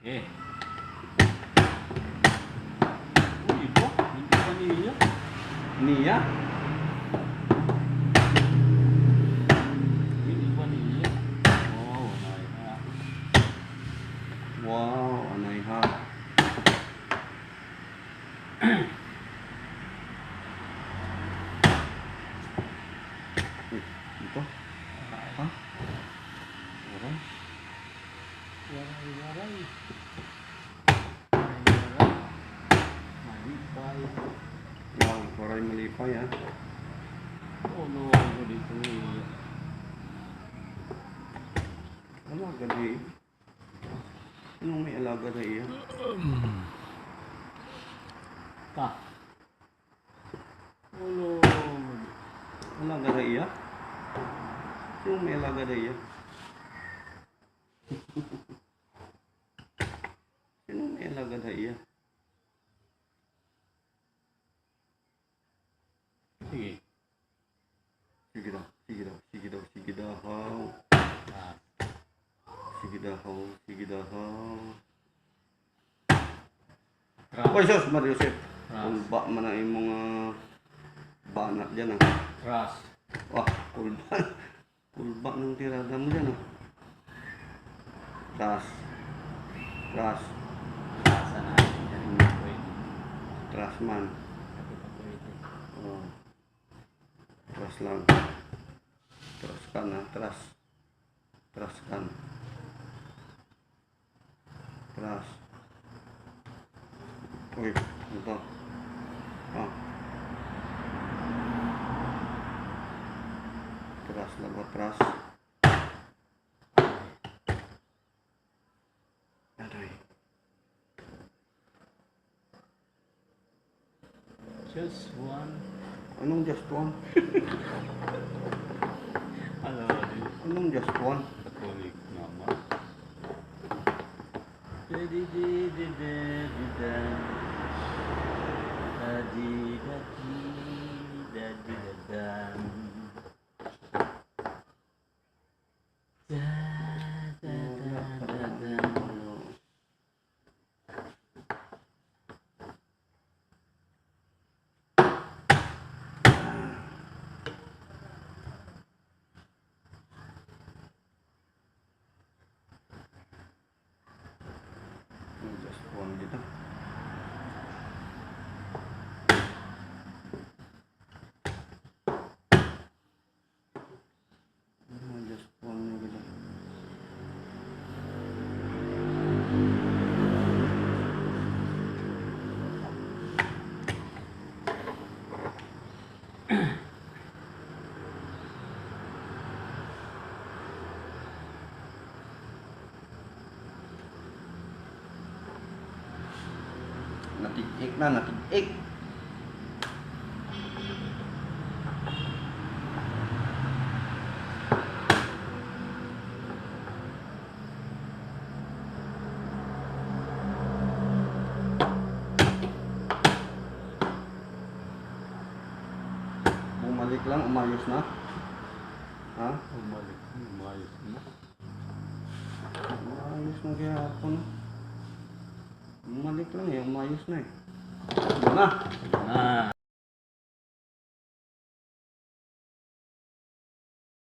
Eh. Uy, ito. Hindi pa niya. Niya? Hindi pa niya. Oh, nay na. Wow, anay ha. Ito? Ha? Orang? Waray-waray. Waray-waray. Malipay. Wow, waray malipay ha. Oh, no. Ano dito eh. Alaga di. Anong may alaga na iya? Ta. Oh, no. Alaga na iya? Anong may alaga na iya? Anong may alaga na iya? Sige. Sige daw, sige daw, sige daw, sige daw. Ah. Sige daw, sige daw. Ras. Oy, sus, Mario Joseph. Ras. Kulba man na yung mga banat dyan ah. Ras. Wah, kulba. Kulba ng tirada mo dyan ah. Tras. Tras. Asa na. Yan. Pwede. Tras man. Ito pa pwede. Oh. Tras lang. Tras kan ah. Tras. Tras kan. Tras. Uy, ito. Ah. Tras lang ba? Tras. Aray. Just one. Anong just one? Ano, Anong just one? Katolik naman. Di-di-di-di-di-di-da. Da-di-da-di-da-di-da-da. Da-da-da-da-da. Just one dito. Just one dito. Natig-ik na, natig-ik. Bumalik lang, umayos na. Ha? Umalik. Umayos mo. Umayos na kaya ako na. Bumalik lang eh, umayos na eh. Ano na? Na.